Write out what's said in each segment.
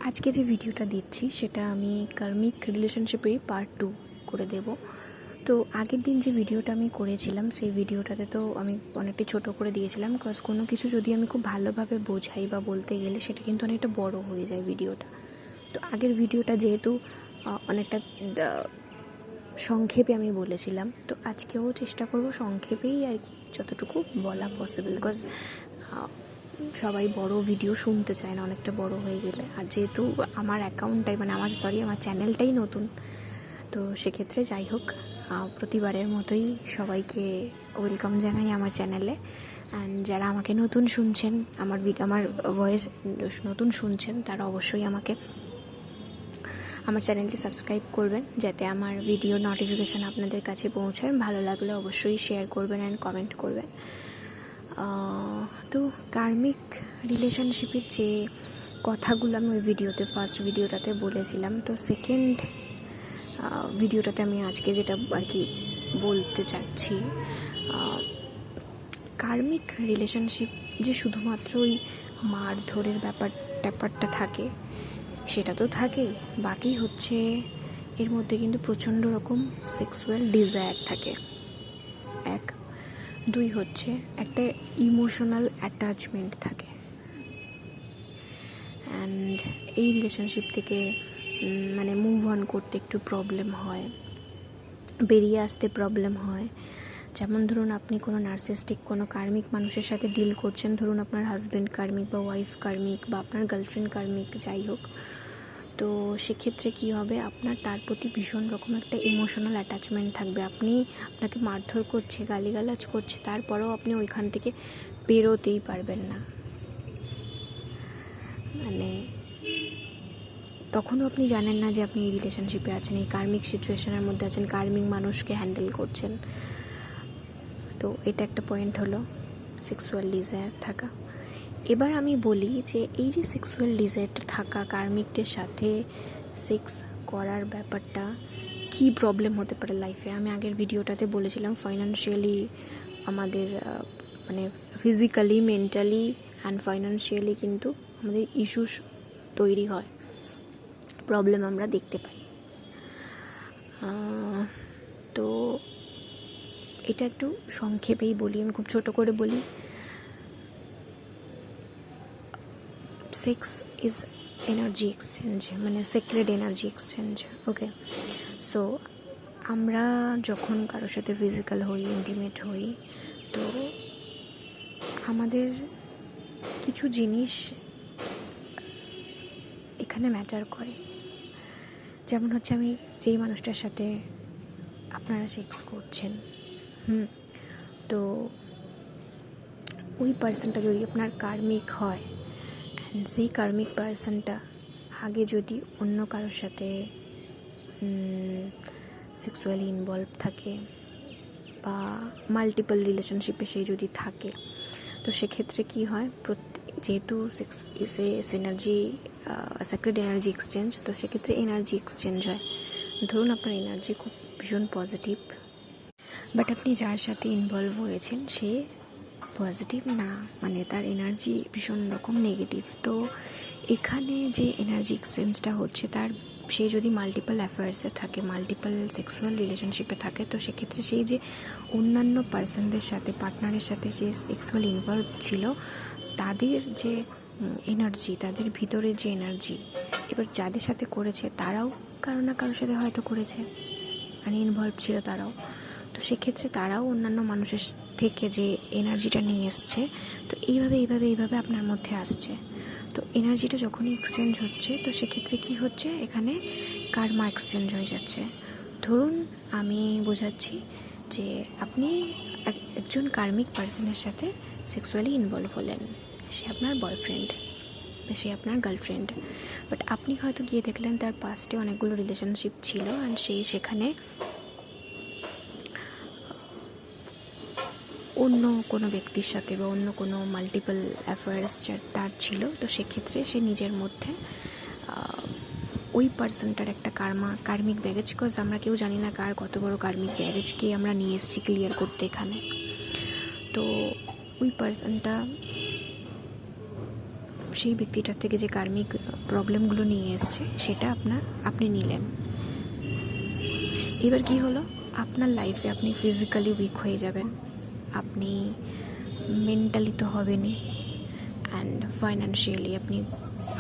আজকে যে ভিডিওটা দিচ্ছি সেটা আমি কার্মিক রিলেশনশিপেরই পার্ট 2 করে দেব। তো আগের দিন যে ভিডিওটা আমি করেছিলাম সেই ভিডিওটাতে তো আমি অনেকটা ছোট করে দিয়েছিলাম, বিকজ কোনো কিছু যদি আমি খুব ভালোভাবে বোঝাই বা বলতে গেলে সেটা কিন্তু অনেকটা বড় হয়ে যায় ভিডিওটা। তো আগের ভিডিওটা যেহেতু অনেকটা সংক্ষেপে আমি বলেছিলাম, তো আজকেও চেষ্টা করব সংক্ষেপেই আর কি যতটুকু বলা পসিবল, বিকজ সবাই বড় ভিডিও শুনতে চায় না অনেকটা বড় হয়ে গেলে। আর যেহেতু আমার অ্যাকাউন্টটাই আমার চ্যানেলটাই নতুন, তো সেক্ষেত্রে যাই হোক প্রতিবারের মতোই সবাইকে ওয়েলকাম জানাই আমার চ্যানেলে। অ্যান্ড যারা আমাকে নতুন শুনছেন, আমার ভয়েস নতুন শুনছেন, তারা অবশ্যই আমার চ্যানেলটি সাবস্ক্রাইব করবেন যাতে আমার ভিডিও নোটিফিকেশান আপনাদের কাছে পৌঁছায়। ভালো লাগলে অবশ্যই শেয়ার করবেন অ্যান্ড কমেন্ট করবেন। তো কার্মিক রিলেশনশিপের যে কথাগুলো আমি ওই ফার্স্ট ভিডিওটাতে বলেছিলাম, তো সেকেন্ড ভিডিওটাতে আমি আজকে যেটা আর কি বলতে চাচ্ছি, কার্মিক রিলেশনশিপ যে শুধুমাত্র ওই মারধরের ব্যাপারটা থাকে সেটা তো থাকেই, বাকি হচ্ছে এর মধ্যে কিন্তু প্রচণ্ড রকম সেক্সুয়াল ডিজায়ার থাকে। 1, 2 হচ্ছে একটা ইমোশনাল অ্যাটাচমেন্ট থাকে। অ্যান্ড এই রিলেশনশিপ থেকে মুভ অন করতে একটু প্রবলেম হয়, বেরিয়ে আসতে প্রবলেম হয়। যেমন ধরুন আপনি কোনো নার্সিস্টিক কোনো কার্মিক মানুষের সাথে ডিল করছেন, ধরুন আপনার হাজব্যান্ড কার্মিক বা ওয়াইফ কার্মিক বা আপনার গার্লফ্রেন্ড কার্মিক, যাই হোক। তো সেক্ষেত্রে কী হবে, আপনার তার প্রতি ভীষণ রকম একটা ইমোশনাল অ্যাটাচমেন্ট থাকবে। আপনাকে মারধর করছে, গালিগালাজ করছে, তারপরেও আপনি ওইখান থেকে বেরোতেই পারবেন না। তখনও আপনি জানেন না যে আপনি এই রিলেশনশিপে আছেন, এই কার্মিক সিচুয়েশনের মধ্যে আছেন, কার্মিক মানুষকে হ্যান্ডেল করছেন। তো এটা একটা পয়েন্ট হলো সেক্সুয়াল ডিজায়ার থাকা। এবার আমি বলি যে এই যে সেক্সুয়াল ডিজায়ারটা থাকা, কার্মিকদের সাথে সেক্স করার ব্যাপারটা কি প্রবলেম হতে পারে লাইফে। আমি আগের ভিডিওটাতে বলেছিলাম ফাইন্যান্সিয়ালি আমাদের ফিজিক্যালি, মেন্টালি অ্যান্ড ফাইন্যান্সিয়ালি কিন্তু আমাদের ইস্যুস তৈরি হয়, প্রবলেম আমরা দেখতে পাই। তো এটা একটু সংক্ষেপেই বলি, আমি খুব ছোট করে বলি। Sex is energy exchange, sacred energy exchange. Okay, so আমরা যখন কারোর সাথে ফিজিক্যাল হই, ইন্টিমেট হই, তো আমাদের কিছু জিনিস এখানে ম্যাটার করে। যেমন হচ্ছে, আমি যেই মানুষটার সাথে আপনারা সেক্স করছেন, তো ওই পার্সনটা যদি আপনার কার্মিক হয়, অ্যান্ড সেই কার্মিক পার্সনটা আগে যদি অন্য কারোর সাথে সেক্সুয়ালি ইনভলভ থাকে বা মাল্টিপল রিলেশনশিপে সে যদি থাকে, তো সেক্ষেত্রে কী হয়, যেহেতু sex is energy, secret energy exchange, তো সেক্ষেত্রে এনার্জি এক্সচেঞ্জ হয়। ধরুন আপনার এনার্জি খুব ভীষণ পজিটিভ, বাট আপনি যার সাথে ইনভলভ হয়েছেন সে পজিটিভ না, তার এনার্জি ভীষণ রকম নেগেটিভ। তো এখানে যে এনার্জি এক্সচেঞ্জটা হচ্ছে, সে যদি মাল্টিপল অ্যাফেয়ার্সে থাকে, মাল্টিপল সেক্সুয়াল রিলেশনশিপে থাকে, তো সেক্ষেত্রে সেই যে অন্যান্য পার্সনদের সাথে, পার্টনারের সাথে যে সেক্সুয়াল ইনভলভ ছিল, তাদের যে এনার্জি, তাদের ভিতরে যে এনার্জি, এবার যাদের সাথে করেছে তারাও কারো না কারোর সাথে হয়তো করেছে, ইনভলভ ছিল তারাও। তো সেক্ষেত্রে তারাও অন্যান্য মানুষের থেকে যে এনার্জিটা নিয়ে এসছে, তো এইভাবে আপনার মধ্যে আসছে। তো এনার্জিটা যখনই এক্সচেঞ্জ হচ্ছে, তো সেক্ষেত্রে কী হচ্ছে, এখানে কার্মা এক্সচেঞ্জ হয়ে যাচ্ছে। ধরুন আমি বোঝাচ্ছি যে আপনি একজন কার্মিক পার্সনের সাথে সেক্সুয়ালি ইনভলভ হলেন, সে আপনার বয়ফ্রেন্ড, সে আপনার গার্লফ্রেন্ড, বাট আপনি হয়তো গিয়ে দেখলেন তার পাস্টে অনেকগুলো রিলেশনশিপ ছিল, অ্যান্ড সেখানে অন্য কোনো ব্যক্তির সাথে বা অন্য কোনো মাল্টিপল অ্যাফেয়ার্স তার ছিল। তো সেক্ষেত্রে সে নিজের মধ্যে ওই পার্সনটার একটা কার্মিক ব্যাগেজ, বিকজ আমরা কেউ জানি না কার কত বড় কার্মিক ব্যাগেজকে আমরা নিয়ে এসেছি ক্লিয়ার করতে এখানে। তো ওই পার্সনটা সেই ব্যক্তিটার থেকে যে কার্মিক প্রবলেমগুলো নিয়ে এসছে সেটা আপনি নিলেন। এবার কি হলো, আপনার লাইফে আপনি ফিজিক্যালি উইক হয়ে যাবেন, আপনি মেন্টালি তো হবেনই, অ্যান্ড ফাইন্যান্সিয়ালি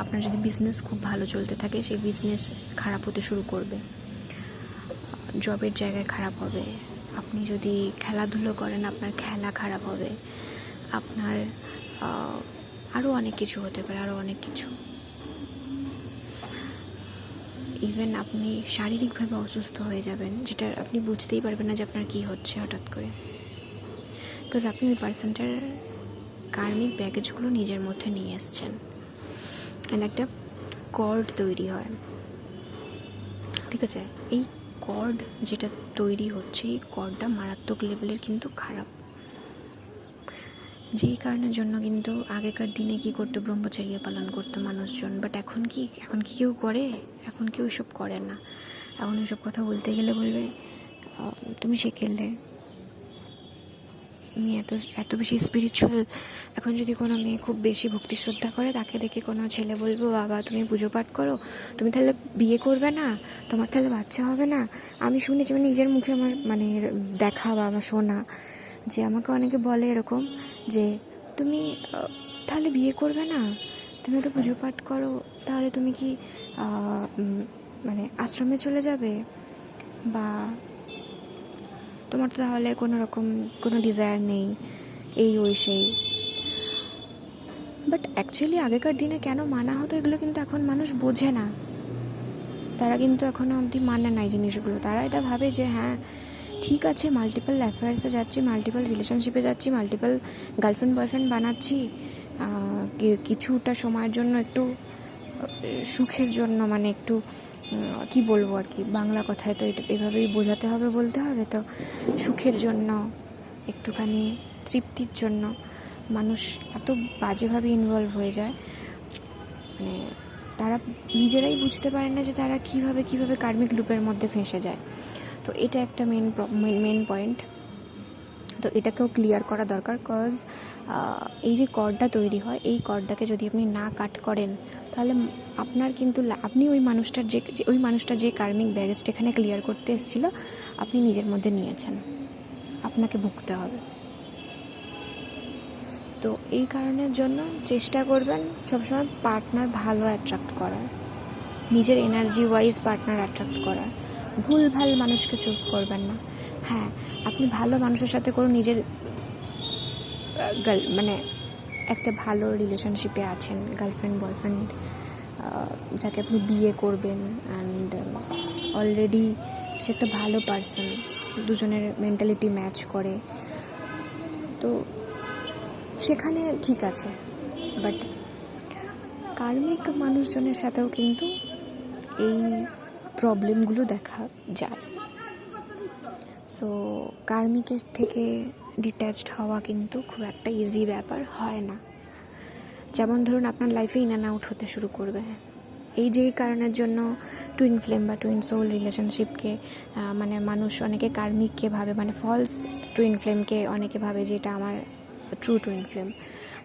আপনার যদি বিজনেস খুব ভালো চলতে থাকে সেই বিজনেস খারাপ হতে শুরু করবে, জবের জায়গায় খারাপ হবে। আপনি যদি খেলাধুলো করেন আপনার খেলা খারাপ হবে, আপনার আরও অনেক কিছু হতে পারে, আরও অনেক কিছু। ইভেন আপনি শারীরিকভাবে অসুস্থ হয়ে যাবেন, যেটা আপনি বুঝতেই পারবেন না যে আপনার কী হচ্ছে হঠাৎ করে, বিকজ আপনি ওই পার্সনটার কার্মিক ব্যাগেজগুলো নিজের মধ্যে নিয়ে এসছেন। অ্যান্ড একটা কর্ড তৈরি হয়, ঠিক আছে? এই কর্ড যেটা তৈরি হচ্ছে, এই কর্ডটা মারাত্মক লেভেলের কিন্তু খারাপ। যেই কারণের জন্য কিন্তু আগেকার দিনে কি করতো, ব্রহ্মচর্য পালন করতো মানুষজন, বাট এখন কি কেউ করে? এখন কেউ এসব করে না। এখন এসব কথা বলতে গেলে বলবে তুমি শিখেলে, তুমি এত বেশি স্পিরিচুয়াল। এখন যদি কোনো মেয়ে খুব বেশি ভক্তি শ্রদ্ধা করে, তাকে দেখে কোনো ছেলে বলবো বাবা তুমি পুজো পাঠ করো, তুমি তাহলে বিয়ে করবে না, তোমার তাহলে বাচ্চা হবে না। আমি শুনেছি, মানে নিজের মুখে আমার মানে দেখা বা আমার শোনা, যে আমাকে অনেকে বলে এরকম যে তুমি তাহলে বিয়ে করবে না, তুমি তো পুজো পাঠ করো, তাহলে তুমি কি মানে আশ্রমে চলে যাবে, বা তোমার তো তাহলে কোনো ডিজায়ার নেই, এই ওই সেই। বাট অ্যাকচুয়ালি আগেকার দিনে কেন মানা হতো এগুলো কিন্তু এখন মানুষ বোঝে না। তারা কিন্তু এখনও অবধি মানে না এই জিনিসগুলো। তারা এটা ভাবে যে হ্যাঁ ঠিক আছে, মাল্টিপল অ্যাফেয়ার্সে যাচ্ছি, মাল্টিপল রিলেশনশিপে যাচ্ছি, মাল্টিপল গার্লফ্রেন্ড বয়ফ্রেন্ড বানাচ্ছি, কিছুটা সময়ের জন্য একটু সুখের জন্য, মানে একটু কি বলবো আর কি, বাংলা কথায় তো এভাবেই বোঝাতে হবে, বলতে হবে, তো সুখের জন্য, একটুখানি তৃপ্তির জন্য মানুষ এত বাজেভাবে ইনভলভ হয়ে যায়, মানে তারা নিজেরাই বুঝতে পারে না যে তারা কীভাবে কার্মিক লুপের মধ্যে ফেঁসে যায়। তো এটা একটা মেন পয়েন্ট। তো এটাকেও ক্লিয়ার করা দরকার, কজ এই যে কর্ডটা তৈরি হয়, এই কর্ডটাকে যদি আপনি না কাট করেন তাহলে আপনার কিন্তু আপনি ওই মানুষটার যে কার্মিক ব্যাগেজটা এখানে ক্লিয়ার করতে এসেছিলো আপনি নিজের মধ্যে নিয়েছেন, আপনাকে ভুগতে হবে। তো এই কারণের জন্য চেষ্টা করবেন সবসময় পার্টনার ভালো অ্যাট্রাক্ট করার, নিজের এনার্জি ওয়াইজ পার্টনার অ্যাট্রাক্ট করার। ভুলভাল মানুষকে চুজ করবেন না। হ্যাঁ, আপনি ভালো মানুষের সাথে করুন, নিজের মানে একটা ভালো রিলেশনশিপে আছেন, গার্লফ্রেন্ড বয়ফ্রেন্ড, যাকে আপনি বিয়ে করবেন, অ্যান্ড অলরেডি সে একটা ভালো পার্সন, দুজনের মেন্টালিটি ম্যাচ করে, তো সেখানে ঠিক আছে। বাট কার্মিক মানুষজনের সাথেও কিন্তু এই প্রবলেমগুলো দেখা যায়। সো কার্মিকের থেকে ডিট্যাচড হওয়া কিন্তু খুব একটা ইজি ব্যাপার হয় না। যেমন ধরুন আপনার লাইফে ইন অ্যান্ড আউট হতে শুরু করবে, এই যেই কারণের জন্য টুইন ফ্লেম বা টুইন সোল রিলেশনশিপকে মানে মানুষ অনেকে কার্মিককে ভাবে, মানে ফলস টুইন ফ্লেমকে অনেকে ভাবে যে এটা আমার ট্রু টুইন ফ্লেম,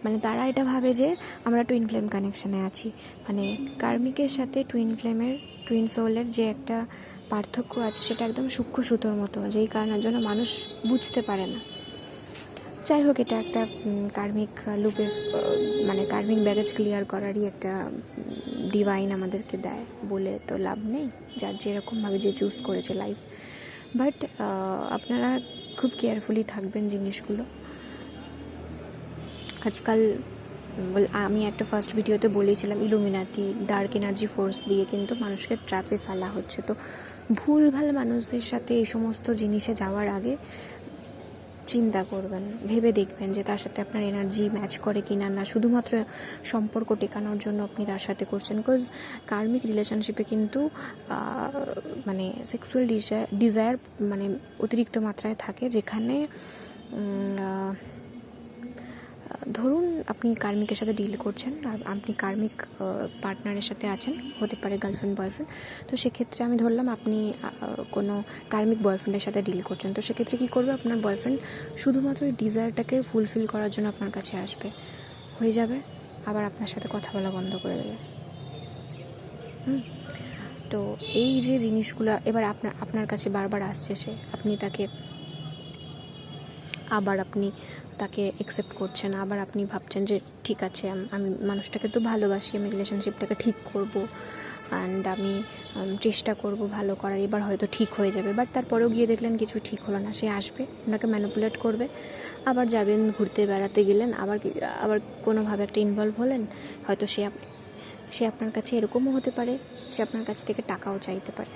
মানে তারা এটা ভাবে যে আমরা টুইন ফ্লেম কানেকশানে আছি। মানে কার্মিকের সাথে টুইন সোলের যে একটা পার্থক্য আছে সেটা একদম সূক্ষ্ম সুতোর মতো, যেই কারণের জন্য মানুষ বুঝতে পারে না। যাই হোক, এটা একটা কার্মিক লুপে মানে কার্মিক ব্যাগেজ ক্লিয়ার করারই একটা ডিভাইন আমাদেরকে দেয়, বলে তো লাভ নেই, যার যেরকমভাবে যে চুজ করেছে লাইফ। বাট আপনারা খুব কেয়ারফুলি থাকবেন জিনিসগুলো। আজকাল আমি একটা ফার্স্ট ভিডিওতে বলেছিলাম ইলুমিনাতি ডার্ক এনার্জি ফোর্স দিয়ে কিন্তু মানুষকে ট্র্যাপে ফেলা হচ্ছে। তো ভুলভাল মানুষের সাথে এই সমস্ত জিনিসে যাওয়ার আগে চিন্তা করবেন, ভেবে দেখবেন যে তার সাথে আপনার এনার্জি ম্যাচ করে কিনা, না শুধুমাত্র সম্পর্ক টেকানোর জন্য আপনি তার সাথে করছেন। বিকজ কার্মিক রিলেশনশিপে কিন্তু মানে সেক্সুয়াল ডিজায়ার মানে অতিরিক্ত মাত্রায় থাকে, যেখানে ধরুন আপনি কার্মিকের সাথে ডিল করছেন আর আপনি কার্মিক পার্টনারের সাথে আছেন, হতে পারে গার্লফ্রেন্ড বয়ফ্রেন্ড। তো সেক্ষেত্রে আমি ধরলাম আপনি কোনো কার্মিক বয়ফ্রেন্ডের সাথে ডিল করছেন, তো সেক্ষেত্রে কী করবে, আপনার বয়ফ্রেন্ড শুধুমাত্র ওই ডিজায়ারটাকে ফুলফিল করার জন্য আপনার কাছে আসবে, হয়ে যাবে, আবার আপনার সাথে কথা বলা বন্ধ করে দেবে। তো এই যে জিনিসগুলো এবার আপনার কাছে বারবার আসছে, আপনি তাকে অ্যাকসেপ্ট করছেন, আবার আপনি ভাবছেন যে ঠিক আছে আমি মানুষটাকে তো ভালোবাসি, আমি রিলেশনশিপটাকে ঠিক করব অ্যান্ড আমি চেষ্টা করব ভালো করার, এবার হয়তো ঠিক হয়ে যাবে। বাট তারপরেও গিয়ে দেখলেন কিছু ঠিক হলো না, সে আসবে, আপনাকে ম্যানিপুলেট করবে, আবার যাবেন ঘুরতে বেড়াতে গেলেন, আবার কোনোভাবে একটা ইনভলভ হলেন, হয়তো সে আপনার কাছে এরকমও হতে পারে, সে আপনার কাছ থেকে টাকাও চাইতে পারে।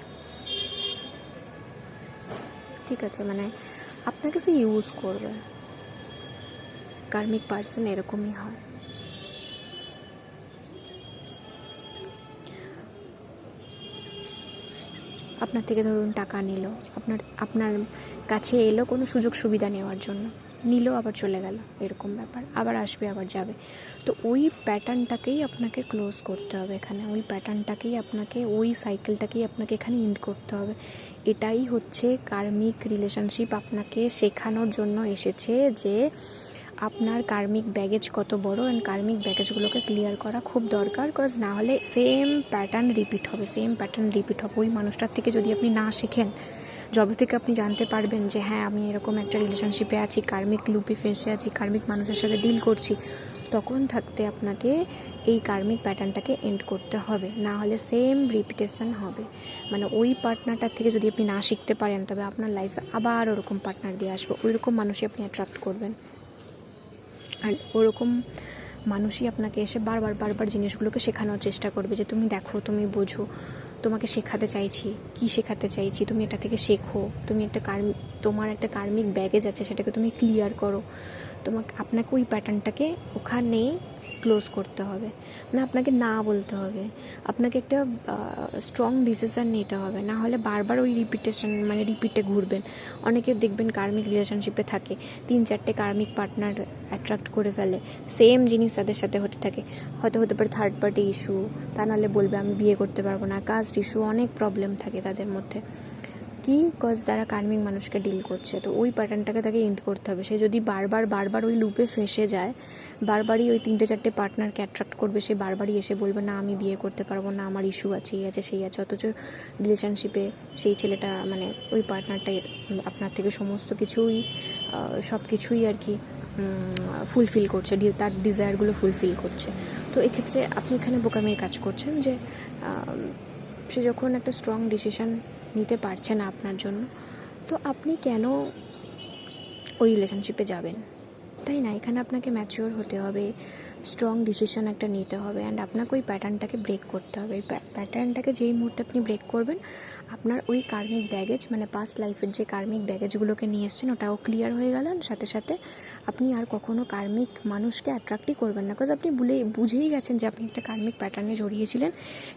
ঠিক আছে, মানে আপনাকে সে ইউজ করবে। কার্মিক পার্সন এরকমই হয়। আপনার থেকে ধরুন টাকা নিল, আপনার কাছে এলো কোনো সুযোগ সুবিধা নেওয়ার জন্য, নিল আবার চলে গেল, এরকম ব্যাপার, আবার আসবে আবার যাবে। তো ওই প্যাটার্নটাকেই আপনাকে ক্লোজ করতে হবে এখানে, ওই সাইকেলটাকেই আপনাকে এখানে এন্ড করতে হবে। এটাই হচ্ছে কার্মিক রিলেশনশিপ আপনাকে শেখানোর জন্য এসেছে, যে আপনার কার্মিক ব্যাগেজ কত বড়, অ্যান্ড কার্মিক ব্যাগেজগুলোকে ক্লিয়ার করা খুব দরকার। কজ না হলে সেম প্যাটার্ন রিপিট হবে। ওই মানুষটার থেকে যদি আপনি না শেখেন, যবে থেকে আপনি জানতে পারবেন যে হ্যাঁ আমি এরকম একটা রিলেশনশিপে আছি, কার্মিক লুপে ফেসে আছি, কার্মিক মানুষের সাথে ডিল করছি, তখন থাকতে আপনাকে এই কার্মিক প্যাটার্নটাকে এন্ড করতে হবে, না হলে সেম রিপিটেশন হবে। মানে ওই পার্টনারটার থেকে যদি আপনি না শিখতে পারেন, তবে আপনার লাইফে আবার ওরকম পার্টনার দিয়ে আসবে, ওইরকম মানুষই আপনি অ্যাট্রাক্ট করবেন। আর ওরকম মানুষই আপনাকে এসে বারবার জিনিসগুলোকে শেখানোর চেষ্টা করবে, যে তুমি দেখো, তুমি বোঝো, তোমাকে শেখাতে চাইছি, তুমি এটা থেকে শেখো, তোমার একটা কার্মিক ব্যাগেজ আছে, সেটাকে তুমি ক্লিয়ার করো। আপনাকে ওই প্যাটার্নটাকে ওখানেই ক্লোজ করতে হবে, মানে আপনাকে না বলতে হবে, আপনাকে একটা স্ট্রং ডিসিশন নিতে হবে, না হলে বারবার ওই রিপিটে ঘুরবেন। অনেকে দেখবেন কার্মিক রিলেশনশিপে থাকে, 3-4টে কার্মিক পার্টনার অ্যাট্রাক্ট করে ফেলে, সেম জিনিস তাদের সাথে হতে থাকে, হয়তো হতে পারে থার্ড পার্টি ইস্যু, তা নাহলে বলবে আমি বিয়ে করতে পারবো না, কাস্ট ইস্যু, অনেক প্রবলেম থাকে তাদের মধ্যে। কি কজ তারা কার্মিক মানুষকে ডিল করছে, তো ওই প্যাটার্নটাকে তাকে এন্ড করতে হবে। সে যদি বারবার ওই লুপে ফেঁসে যায়, বারবারই ওই 3-4টে পার্টনারকে অ্যাট্রাক্ট করবে, সে বারবারই এসে বলবে না আমি বিয়ে করতে পারবো না, আমার ইস্যু আছে, এই আছে সেই আছে, অথচ রিলেশনশিপে সেই ছেলেটা মানে ওই পার্টনারটাই আপনার থেকে সমস্ত কিছুই সব কিছুই আর কি ফুলফিল করছে, তার ডিজায়ারগুলো ফুলফিল করছে। তো এক্ষেত্রে আপনি এখানে বোকামির কাজ করছেন, যে সে যখন একটা স্ট্রং ডিসিশন নিতে পারছে না আপনার জন্য, তো আপনি কেন ওই রিলেশনশিপে যাবেন, তাই না? এখানে আপনাকে ম্যাচিওর হতে হবে, স্ট্রং ডিসিশন একটা নিতে হবে, অ্যান্ড আপনাকে ওই প্যাটার্নটাকে ব্রেক করতে হবে। এই প্যাটার্নটাকে যেই মুহূর্তে আপনি ব্রেক করবেন, আপনার ওই কার্মিক ব্যাগেজ, মানে পাস্ট লাইফের যে কার্মিক ব্যাগেজগুলোকে নিয়ে এসেছেন, ওটাও ক্লিয়ার হয়ে গেল। সাথে সাথে আপনি আর কখনো কার্মিক মানুষকে অ্যাট্রাক্টই করবেন না, বিকজ আপনি বুঝেই গেছেন যে আপনি একটা কার্মিক প্যাটার্নে জড়িয়েছিলেন,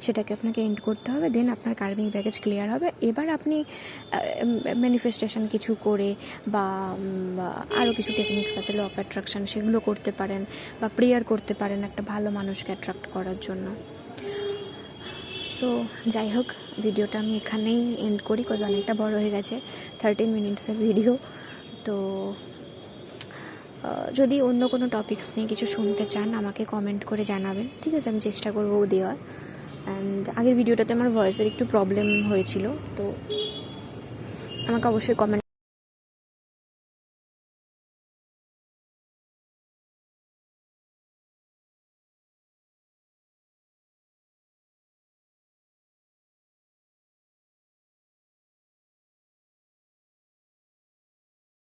সেটাকে আপনাকে এন্ড করতে হবে, দেন আপনার কার্মিক ব্যাগেজ ক্লিয়ার হবে। এবার আপনি ম্যানিফেস্টেশন কিছু করে বা আরও কিছু টেকনিক্স আছে, ল অফ অ্যাট্রাকশন, সেগুলো করতে পারেন, বা প্রেয়ার করতে পারেন একটা ভালো মানুষকে অ্যাট্রাক্ট করার জন্য। সো যাই হোক, ভিডিওটা আমি এখানেই এন্ড করি, বিকজ অনেকটা বড় হয়ে গেছে, 13 মিনিটসের ভিডিও। তো যদি অন্য কোনো টপিকস নিয়ে কিছু শুনতে চান, আমাকে কমেন্ট করে জানাবেন, ঠিক আছে? আমি চেষ্টা করবো দেওয়ার। অ্যান্ড আগের ভিডিওটাতে আমার ভয়েসের একটু প্রবলেম হয়েছিল, তো আমাকে অবশ্যই কমেন্ট